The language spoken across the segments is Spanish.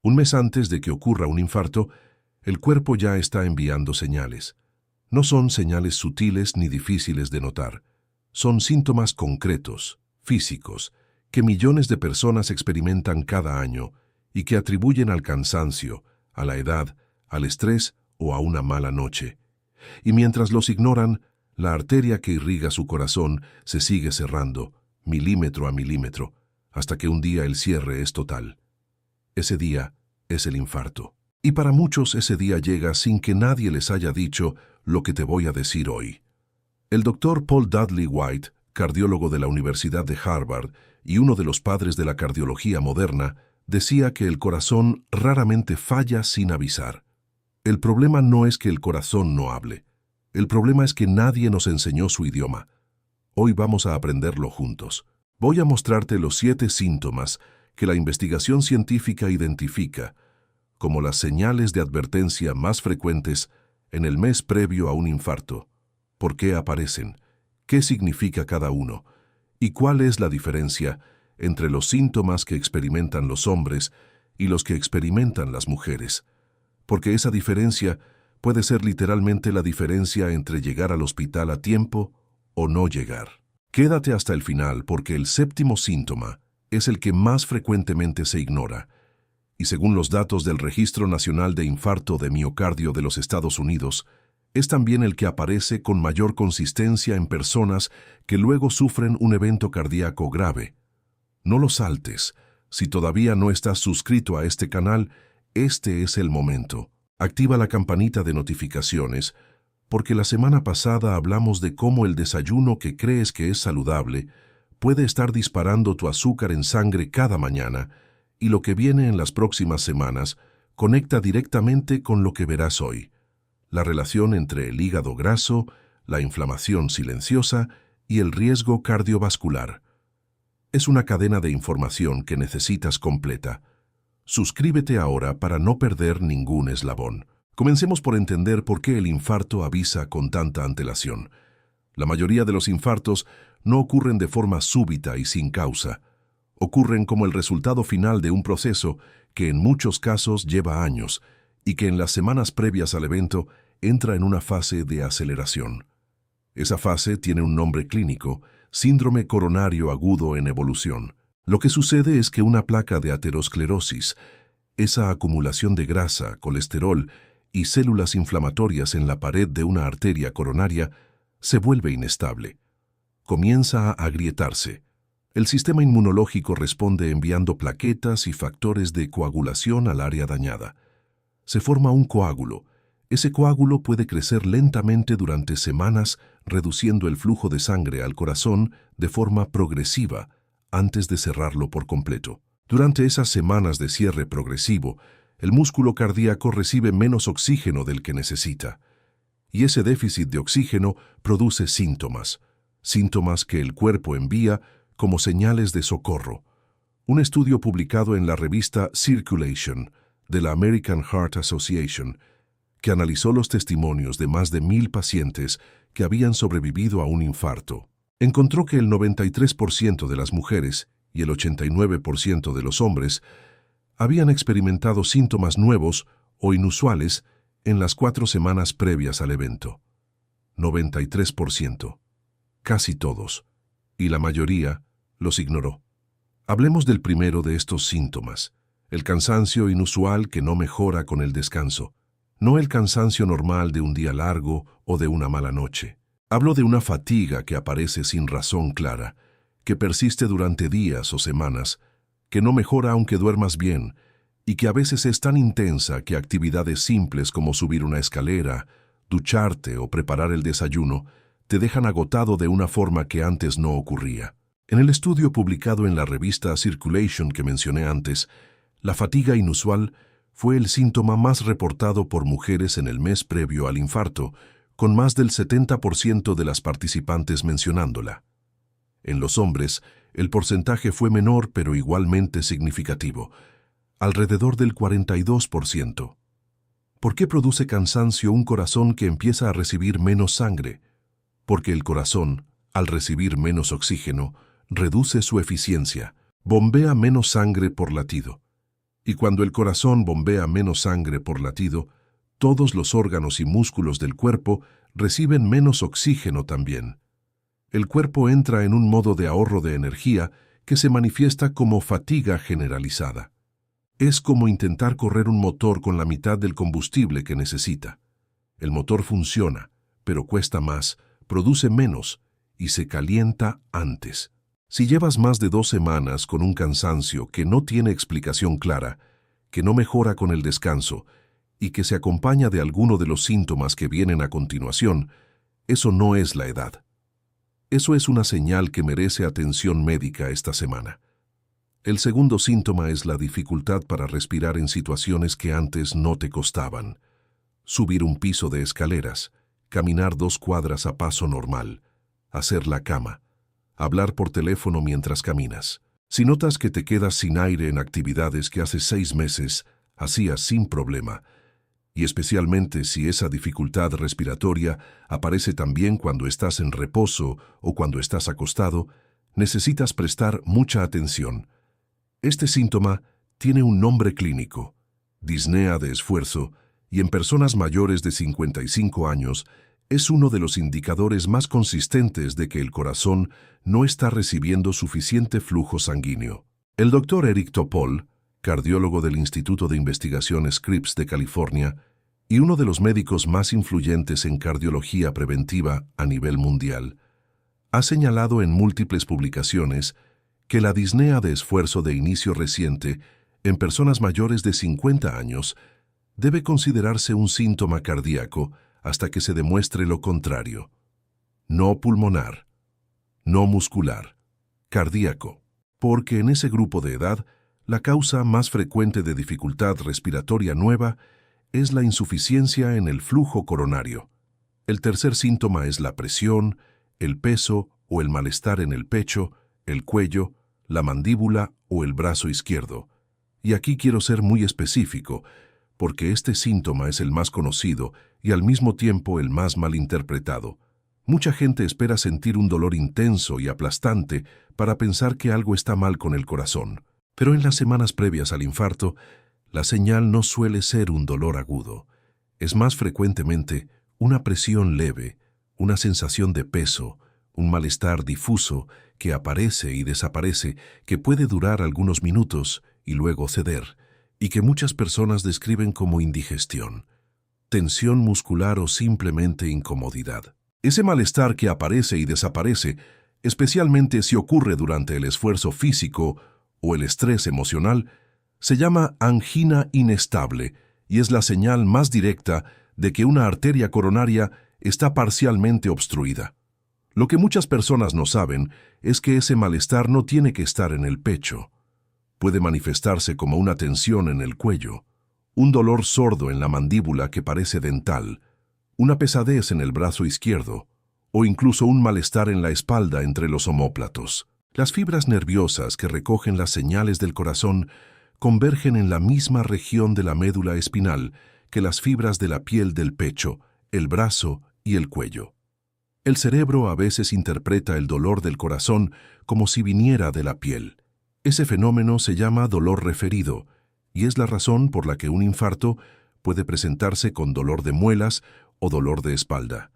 Un mes antes de que ocurra un infarto, el cuerpo ya está enviando señales. No son señales sutiles ni difíciles de notar. Son síntomas concretos, físicos, que millones de personas experimentan cada año y que atribuyen al cansancio, a la edad, al estrés o a una mala noche. Y mientras los ignoran, la arteria que irriga su corazón se sigue cerrando, milímetro a milímetro, hasta que un día el cierre es total. Ese día es el infarto. Y para muchos ese día llega sin que nadie les haya dicho lo que te voy a decir hoy. El doctor Paul Dudley White, cardiólogo de la Universidad de Harvard y uno de los padres de la cardiología moderna, decía que el corazón raramente falla sin avisar. El problema no es que el corazón no hable. El problema es que nadie nos enseñó su idioma. Hoy vamos a aprenderlo juntos. Voy a mostrarte los 7 síntomas que la investigación científica identifica como las señales de advertencia más frecuentes en el mes previo a un infarto. ¿Por qué aparecen? ¿Qué significa cada uno? ¿Y cuál es la diferencia entre los síntomas que experimentan los hombres y los que experimentan las mujeres? Porque esa diferencia puede ser literalmente la diferencia entre llegar al hospital a tiempo o no llegar. Quédate hasta el final porque el 7º síntoma es el que más frecuentemente se ignora. Y según los datos del Registro Nacional de Infarto de Miocardio de los Estados Unidos, es también el que aparece con mayor consistencia en personas que luego sufren un evento cardíaco grave. No lo saltes. Si todavía no estás suscrito a este canal, este es el momento. Activa la campanita de notificaciones, porque la semana pasada hablamos de cómo el desayuno que crees que es saludable puede estar disparando tu azúcar en sangre cada mañana, y lo que viene en las próximas semanas conecta directamente con lo que verás hoy. La relación entre el hígado graso, la inflamación silenciosa y el riesgo cardiovascular. Es una cadena de información que necesitas completa. Suscríbete ahora para no perder ningún eslabón. Comencemos por entender por qué el infarto avisa con tanta antelación. La mayoría de los infartos no ocurren de forma súbita y sin causa. Ocurren como el resultado final de un proceso que en muchos casos lleva años y que en las semanas previas al evento entra en una fase de aceleración. Esa fase tiene un nombre clínico, síndrome coronario agudo en evolución. Lo que sucede es que una placa de aterosclerosis, esa acumulación de grasa, colesterol y células inflamatorias en la pared de una arteria coronaria, se vuelve inestable. Comienza a agrietarse. El sistema inmunológico responde enviando plaquetas y factores de coagulación al área dañada. Se forma un coágulo. Ese coágulo puede crecer lentamente durante semanas, reduciendo el flujo de sangre al corazón de forma progresiva antes de cerrarlo por completo. Durante esas semanas de cierre progresivo, el músculo cardíaco recibe menos oxígeno del que necesita. Y ese déficit de oxígeno produce síntomas que el cuerpo envía como señales de socorro. Un estudio publicado en la revista Circulation de la American Heart Association, que analizó los testimonios de más de 1,000 pacientes que habían sobrevivido a un infarto, encontró que el 93% de las mujeres y el 89% de los hombres habían experimentado síntomas nuevos o inusuales en las 4 semanas previas al evento. 93%. Casi todos. Y la mayoría los ignoró. Hablemos del primero de estos síntomas, el cansancio inusual que no mejora con el descanso. No el cansancio normal de un día largo o de una mala noche. Hablo de una fatiga que aparece sin razón clara, que persiste durante días o semanas, que no mejora aunque duermas bien, y que a veces es tan intensa que actividades simples como subir una escalera, ducharte o preparar el desayuno te dejan agotado de una forma que antes no ocurría. En el estudio publicado en la revista Circulation que mencioné antes, la fatiga inusual fue el síntoma más reportado por mujeres en el mes previo al infarto, con más del 70% de las participantes mencionándola. En los hombres, el porcentaje fue menor pero igualmente significativo, alrededor del 42%. ¿Por qué produce cansancio un corazón que empieza a recibir menos sangre? Porque el corazón, al recibir menos oxígeno, reduce su eficiencia, bombea menos sangre por latido. Y cuando el corazón bombea menos sangre por latido, todos los órganos y músculos del cuerpo reciben menos oxígeno también. El cuerpo entra en un modo de ahorro de energía que se manifiesta como fatiga generalizada. Es como intentar correr un motor con la mitad del combustible que necesita. El motor funciona, pero cuesta más, produce menos y se calienta antes. Si llevas más de 2 semanas con un cansancio que no tiene explicación clara, que no mejora con el descanso y que se acompaña de alguno de los síntomas que vienen a continuación, eso no es la edad. Eso es una señal que merece atención médica esta semana. El segundo síntoma es la dificultad para respirar en situaciones que antes no te costaban. Subir un piso de escaleras, caminar 2 cuadras a paso normal, hacer la cama, hablar por teléfono mientras caminas. Si notas que te quedas sin aire en actividades que hace 6 meses hacías sin problema, y especialmente si esa dificultad respiratoria aparece también cuando estás en reposo o cuando estás acostado, necesitas prestar mucha atención. Este síntoma tiene un nombre clínico, disnea de esfuerzo, y en personas mayores de 55 años es uno de los indicadores más consistentes de que el corazón no está recibiendo suficiente flujo sanguíneo. El doctor Eric Topol, cardiólogo del Instituto de Investigación Scripps de California y uno de los médicos más influyentes en cardiología preventiva a nivel mundial, ha señalado en múltiples publicaciones que la disnea de esfuerzo de inicio reciente en personas mayores de 50 años debe considerarse un síntoma cardíaco hasta que se demuestre lo contrario. No pulmonar, no muscular, cardíaco, porque en ese grupo de edad la causa más frecuente de dificultad respiratoria nueva es la insuficiencia en el flujo coronario. El tercer síntoma es la presión, el peso o el malestar en el pecho, el cuello, la mandíbula o el brazo izquierdo. Y aquí quiero ser muy específico, porque este síntoma es el más conocido y al mismo tiempo el más malinterpretado. Mucha gente espera sentir un dolor intenso y aplastante para pensar que algo está mal con el corazón. Pero en las semanas previas al infarto, la señal no suele ser un dolor agudo. Es más frecuentemente una presión leve, una sensación de peso, un malestar difuso que aparece y desaparece, que puede durar algunos minutos y luego ceder, y que muchas personas describen como indigestión, tensión muscular o simplemente incomodidad. Ese malestar que aparece y desaparece, especialmente si ocurre durante el esfuerzo físico o el estrés emocional, se llama angina inestable y es la señal más directa de que una arteria coronaria está parcialmente obstruida. Lo que muchas personas no saben es que ese malestar no tiene que estar en el pecho. Puede manifestarse como una tensión en el cuello, un dolor sordo en la mandíbula que parece dental, una pesadez en el brazo izquierdo, o incluso un malestar en la espalda entre los omóplatos. Las fibras nerviosas que recogen las señales del corazón convergen en la misma región de la médula espinal que las fibras de la piel del pecho, el brazo y el cuello. El cerebro a veces interpreta el dolor del corazón como si viniera de la piel. Ese fenómeno se llama dolor referido, y es la razón por la que un infarto puede presentarse con dolor de muelas o dolor de espalda.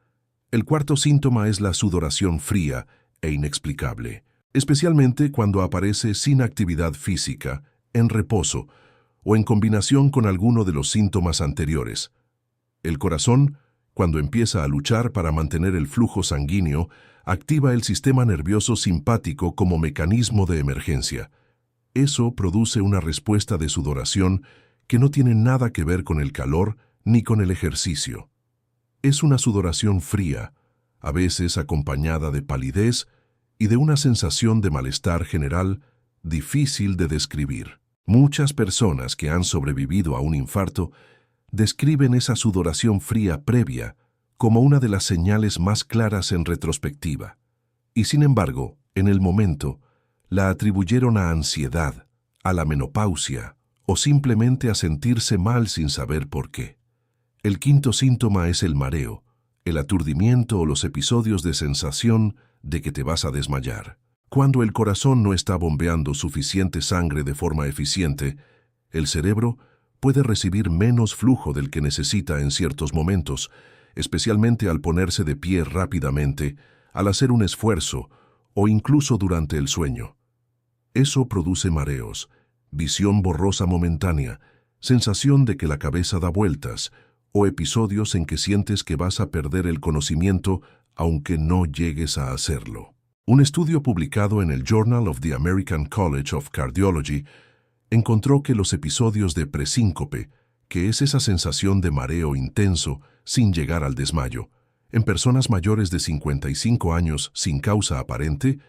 El cuarto síntoma es la sudoración fría e inexplicable, especialmente cuando aparece sin actividad física, en reposo o en combinación con alguno de los síntomas anteriores. El corazón, cuando empieza a luchar para mantener el flujo sanguíneo, activa el sistema nervioso simpático como mecanismo de emergencia. Eso produce una respuesta de sudoración que no tiene nada que ver con el calor ni con el ejercicio. Es una sudoración fría, a veces acompañada de palidez y de una sensación de malestar general difícil de describir. Muchas personas que han sobrevivido a un infarto describen esa sudoración fría previa como una de las señales más claras en retrospectiva. Y sin embargo, en el momento, la atribuyeron a ansiedad, a la menopausia o simplemente a sentirse mal sin saber por qué. El quinto síntoma es el mareo, el aturdimiento o los episodios de sensación de que te vas a desmayar. Cuando el corazón no está bombeando suficiente sangre de forma eficiente, El cerebro puede recibir menos flujo del que necesita en ciertos momentos, especialmente al ponerse de pie rápidamente, al hacer un esfuerzo o incluso durante el sueño. Eso produce mareos, visión borrosa momentánea, sensación de que la cabeza da vueltas o episodios en que sientes que vas a perder el conocimiento aunque no llegues a hacerlo. Un estudio publicado en el Journal of the American College of Cardiology encontró que los episodios de presíncope, que es esa sensación de mareo intenso sin llegar al desmayo, en personas mayores de 55 años sin causa aparente,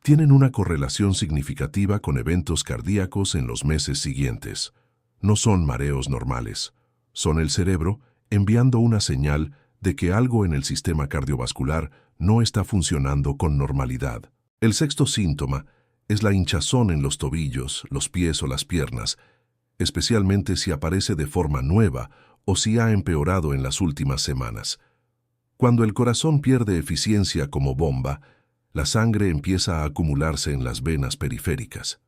tienen una correlación significativa con eventos cardíacos en los meses siguientes. No son mareos normales, son el cerebro enviando una señal de que algo en el sistema cardiovascular no está funcionando con normalidad. El sexto síntoma es la hinchazón en los tobillos, los pies o las piernas, especialmente si aparece de forma nueva o si ha empeorado en las últimas semanas. Cuando el corazón pierde eficiencia como bomba, la sangre empieza a acumularse en las venas periféricas.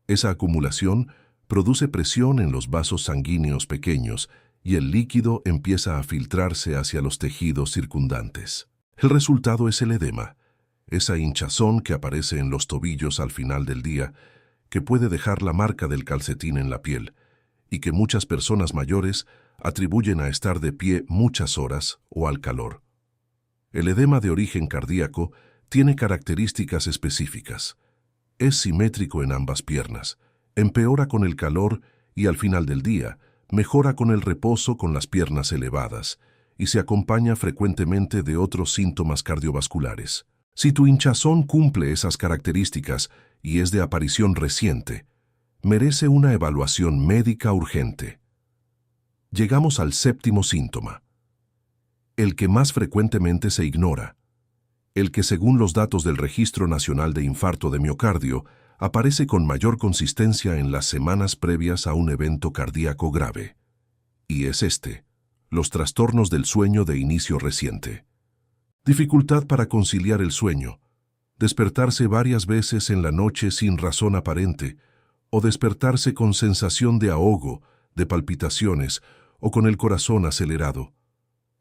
Esa acumulación produce presión en los vasos sanguíneos pequeños y el líquido empieza a filtrarse hacia los tejidos circundantes. El resultado es el edema, esa hinchazón que aparece en los tobillos al final del día, que puede dejar la marca del calcetín en la piel y que muchas personas mayores atribuyen a estar de pie muchas horas o al calor. El edema de origen cardíaco tiene características específicas. Es simétrico en ambas piernas, empeora con el calor y al final del día mejora con el reposo con las piernas elevadas y se acompaña frecuentemente de otros síntomas cardiovasculares. Si tu hinchazón cumple esas características y es de aparición reciente, merece una evaluación médica urgente. Llegamos al séptimo síntoma, el que más frecuentemente se ignora, el que según los datos del Registro Nacional de Infarto de Miocardio aparece con mayor consistencia en las semanas previas a un evento cardíaco grave. Y es los trastornos del sueño de inicio reciente. Dificultad para conciliar el sueño, despertarse varias veces en la noche sin razón aparente, o despertarse con sensación de ahogo, de palpitaciones o con el corazón acelerado.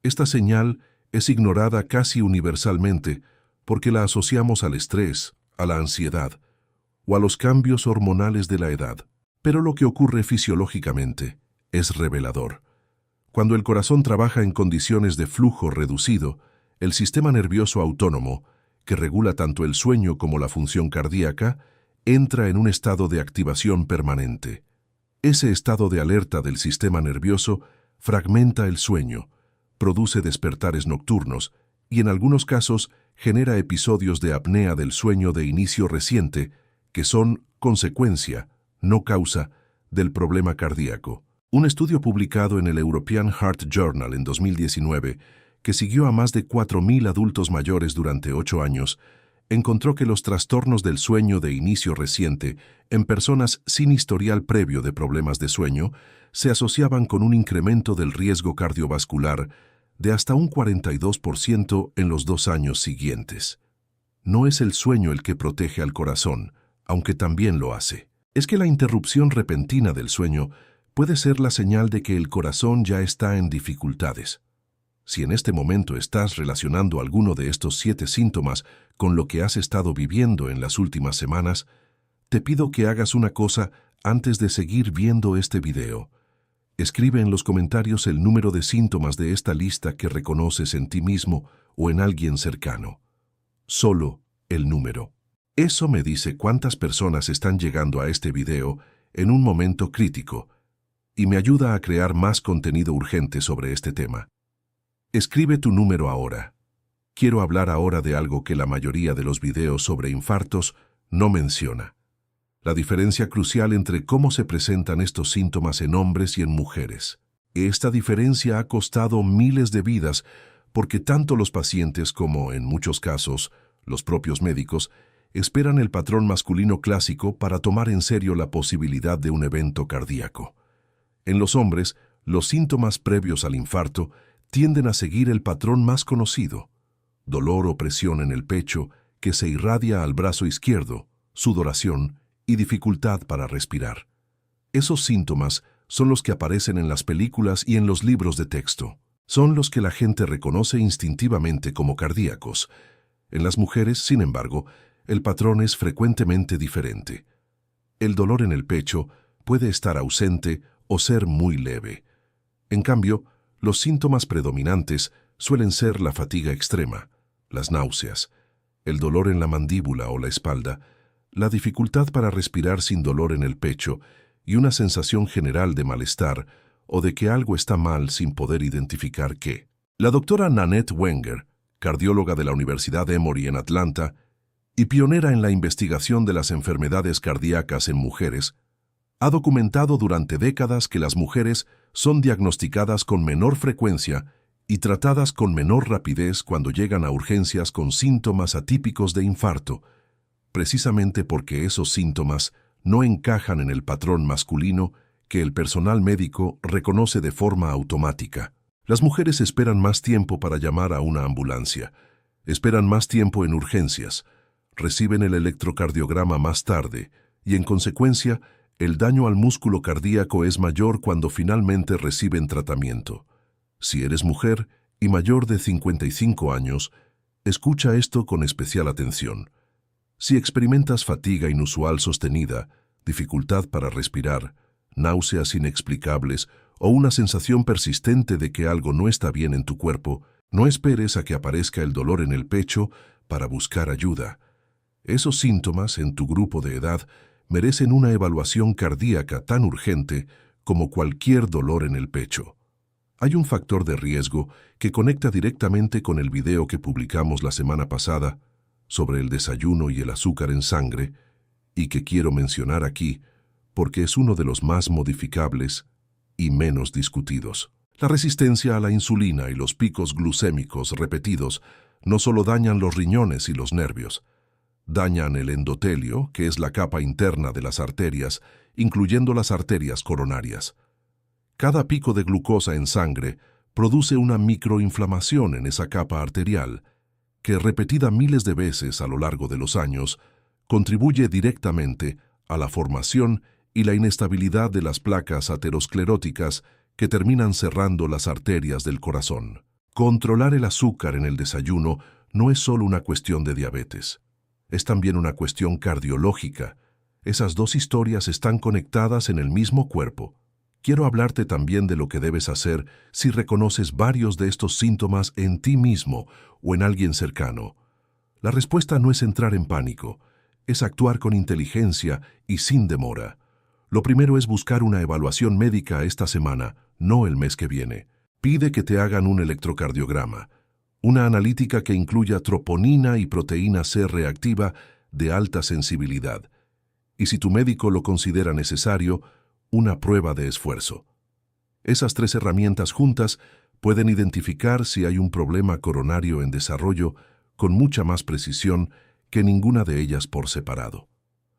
Esta señal es ignorada casi universalmente porque la asociamos al estrés, a la ansiedad o a los cambios hormonales de la edad. Pero lo que ocurre fisiológicamente es revelador. Cuando el corazón trabaja en condiciones de flujo reducido, el sistema nervioso autónomo, que regula tanto el sueño como la función cardíaca, entra en un estado de activación permanente. Ese estado de alerta del sistema nervioso fragmenta el sueño, produce despertares nocturnos y en algunos casos genera episodios de apnea del sueño de inicio reciente que son consecuencia, no causa, del problema cardíaco. Un estudio publicado en el European Heart Journal en 2019, que siguió a más de 4.000 adultos mayores durante 8 años, encontró que los trastornos del sueño de inicio reciente en personas sin historial previo de problemas de sueño se asociaban con un incremento del riesgo cardiovascular de hasta un 42% en los 2 años siguientes. No es el sueño el que protege al corazón, aunque también lo hace. Es que la interrupción repentina del sueño puede ser la señal de que el corazón ya está en dificultades. Si en este momento estás relacionando alguno de estos 7 síntomas con lo que has estado viviendo en las últimas semanas, te pido que hagas una cosa antes de seguir viendo este video. Escribe en los comentarios el número de síntomas de esta lista que reconoces en ti mismo o en alguien cercano. Solo el número. Eso me dice cuántas personas están llegando a este video en un momento crítico y me ayuda a crear más contenido urgente sobre este tema. Escribe tu número ahora. Quiero hablar ahora de algo que la mayoría de los videos sobre infartos no menciona. La diferencia crucial entre cómo se presentan estos síntomas en hombres y en mujeres. Esta diferencia ha costado miles de vidas porque tanto los pacientes como, en muchos casos, los propios médicos, esperan el patrón masculino clásico para tomar en serio la posibilidad de un evento cardíaco. En los hombres, los síntomas previos al infarto tienden a seguir el patrón más conocido: dolor o presión en el pecho que se irradia al brazo izquierdo, sudoración y dificultad para respirar. Esos síntomas son los que aparecen en las películas y en los libros de texto. Son los que la gente reconoce instintivamente como cardíacos. En las mujeres, sin embargo, el patrón es frecuentemente diferente. El dolor en el pecho puede estar ausente o ser muy leve. En cambio, los síntomas predominantes suelen ser la fatiga extrema, las náuseas, el dolor en la mandíbula o la espalda, la dificultad para respirar sin dolor en el pecho y una sensación general de malestar o de que algo está mal sin poder identificar qué. La doctora Nanette Wenger, cardióloga de la Universidad Emory en Atlanta y pionera en la investigación de las enfermedades cardíacas en mujeres, ha documentado durante décadas que las mujeres son diagnosticadas con menor frecuencia y tratadas con menor rapidez cuando llegan a urgencias con síntomas atípicos de infarto, precisamente porque esos síntomas no encajan en el patrón masculino que el personal médico reconoce de forma automática. Las mujeres esperan más tiempo para llamar a una ambulancia, esperan más tiempo en urgencias, reciben el electrocardiograma más tarde y, en consecuencia, el daño al músculo cardíaco es mayor cuando finalmente reciben tratamiento. Si eres mujer y mayor de 55 años, escucha esto con especial atención. Si experimentas fatiga inusual sostenida, dificultad para respirar, náuseas inexplicables o una sensación persistente de que algo no está bien en tu cuerpo, no esperes a que aparezca el dolor en el pecho para buscar ayuda. Esos síntomas en tu grupo de edad merecen una evaluación cardíaca tan urgente como cualquier dolor en el pecho. Hay un factor de riesgo que conecta directamente con el video que publicamos la semana pasada sobre el desayuno y el azúcar en sangre, y que quiero mencionar aquí porque es uno de los más modificables y menos discutidos. La resistencia a la insulina y los picos glucémicos repetidos no solo dañan los riñones y los nervios, dañan el endotelio, que es la capa interna de las arterias, incluyendo las arterias coronarias. Cada pico de glucosa en sangre produce una microinflamación en esa capa arterial, que repetida miles de veces a lo largo de los años, contribuye directamente a la formación y la inestabilidad de las placas ateroscleróticas que terminan cerrando las arterias del corazón. Controlar el azúcar en el desayuno no es solo una cuestión de diabetes. Es también una cuestión cardiológica. Esas dos historias están conectadas en el mismo cuerpo. Quiero hablarte también de lo que debes hacer si reconoces varios de estos síntomas en ti mismo o en alguien cercano. La respuesta no es entrar en pánico, es actuar con inteligencia y sin demora. Lo primero es buscar una evaluación médica esta semana, no el mes que viene. Pide que te hagan un electrocardiograma, una analítica que incluya troponina y proteína C reactiva de alta sensibilidad. Y si tu médico lo considera necesario, una prueba de esfuerzo. Esas tres herramientas juntas pueden identificar si hay un problema coronario en desarrollo con mucha más precisión que ninguna de ellas por separado.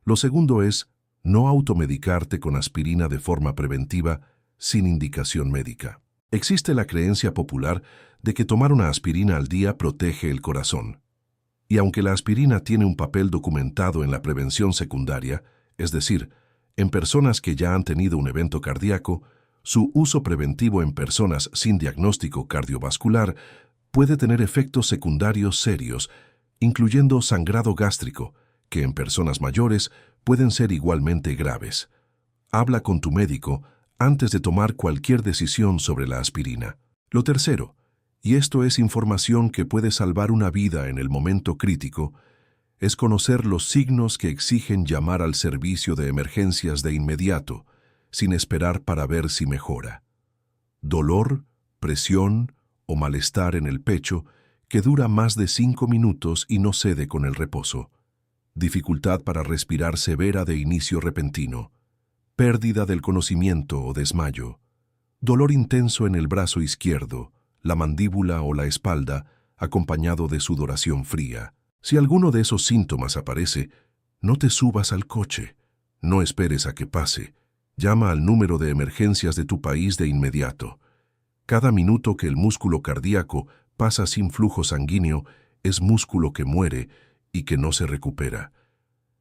Lo segundo es no automedicarte con aspirina de forma preventiva sin indicación médica. Existe la creencia popular de que tomar una aspirina al día protege el corazón. Y aunque la aspirina tiene un papel documentado en la prevención secundaria, es decir, en personas que ya han tenido un evento cardíaco, su uso preventivo en personas sin diagnóstico cardiovascular puede tener efectos secundarios serios, incluyendo sangrado gástrico, que en personas mayores pueden ser igualmente graves. Habla con tu médico antes de tomar cualquier decisión sobre la aspirina. Lo tercero, y esto es información que puede salvar una vida en el momento crítico, es conocer los signos que exigen llamar al servicio de emergencias de inmediato, sin esperar para ver si mejora. Dolor, presión o malestar en el pecho que dura más de 5 minutos y no cede con el reposo. Dificultad para respirar severa de inicio repentino. Pérdida del conocimiento o desmayo. Dolor intenso en el brazo izquierdo, la mandíbula o la espalda, acompañado de sudoración fría. Si alguno de esos síntomas aparece, no te subas al coche. No esperes a que pase. Llama al número de emergencias de tu país de inmediato. Cada minuto que el músculo cardíaco pasa sin flujo sanguíneo es músculo que muere y que no se recupera.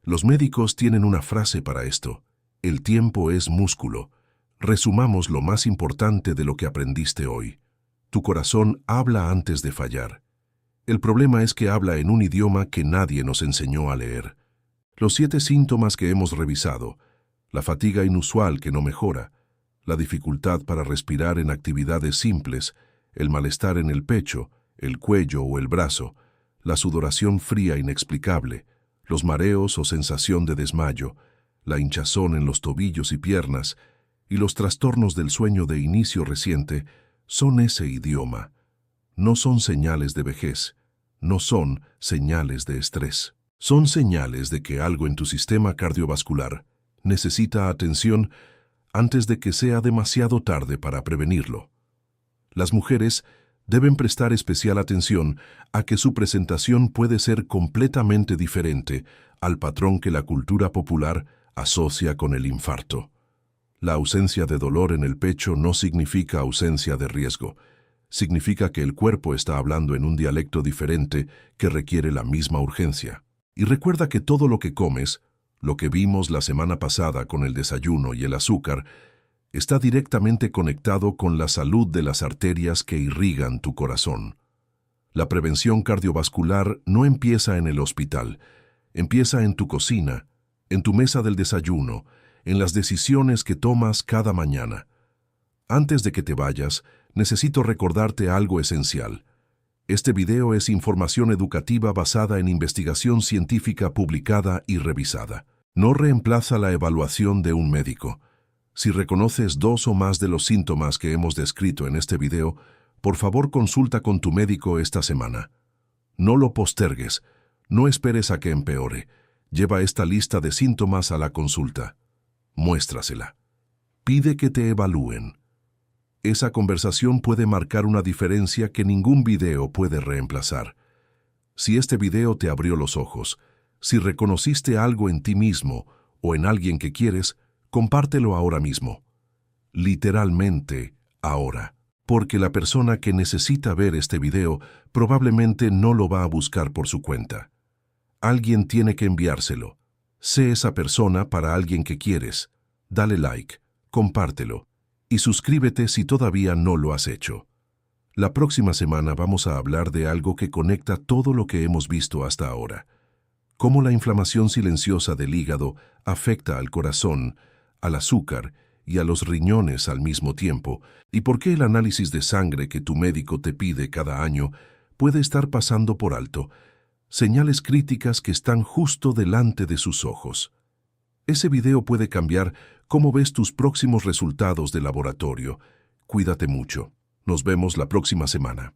Los médicos tienen una frase para esto. El tiempo es músculo. Resumamos lo más importante de lo que aprendiste hoy. Tu corazón habla antes de fallar. El problema es que habla en un idioma que nadie nos enseñó a leer. Los 7 síntomas que hemos revisado: la fatiga inusual que no mejora, la dificultad para respirar en actividades simples, el malestar en el pecho, el cuello o el brazo, la sudoración fría inexplicable, los mareos o sensación de desmayo, la hinchazón en los tobillos y piernas, y los trastornos del sueño de inicio reciente, son ese idioma. No son señales de vejez, no son señales de estrés. Son señales de que algo en tu sistema cardiovascular necesita atención antes de que sea demasiado tarde para prevenirlo. Las mujeres deben prestar especial atención a que su presentación puede ser completamente diferente al patrón que la cultura popular asocia con el infarto. La ausencia de dolor en el pecho no significa ausencia de riesgo. Significa que el cuerpo está hablando en un dialecto diferente que requiere la misma urgencia. Y recuerda que todo lo que comes, lo que vimos la semana pasada con el desayuno y el azúcar, está directamente conectado con la salud de las arterias que irrigan tu corazón. La prevención cardiovascular no empieza en el hospital, empieza en tu cocina, en tu mesa del desayuno, en las decisiones que tomas cada mañana. Antes de que te vayas, necesito recordarte algo esencial. Este video es información educativa basada en investigación científica publicada y revisada. No reemplaza la evaluación de un médico. Si reconoces 2 o más de los síntomas que hemos descrito en este video, por favor consulta con tu médico esta semana. No lo postergues, no esperes a que empeore. Lleva esta lista de síntomas a la consulta. Muéstrasela. Pide que te evalúen. Esa conversación puede marcar una diferencia que ningún video puede reemplazar. Si este video te abrió los ojos, si reconociste algo en ti mismo o en alguien que quieres, compártelo ahora mismo. Literalmente, ahora. Porque la persona que necesita ver este video probablemente no lo va a buscar por su cuenta. Alguien tiene que enviárselo. Sé esa persona para alguien que quieres. Dale like, compártelo y suscríbete si todavía no lo has hecho. La próxima semana vamos a hablar de algo que conecta todo lo que hemos visto hasta ahora. Cómo la inflamación silenciosa del hígado afecta al corazón, al azúcar y a los riñones al mismo tiempo, y por qué el análisis de sangre que tu médico te pide cada año puede estar pasando por alto, señales críticas que están justo delante de sus ojos. Ese video puede cambiar cómo ves tus próximos resultados de laboratorio. Cuídate mucho. Nos vemos la próxima semana.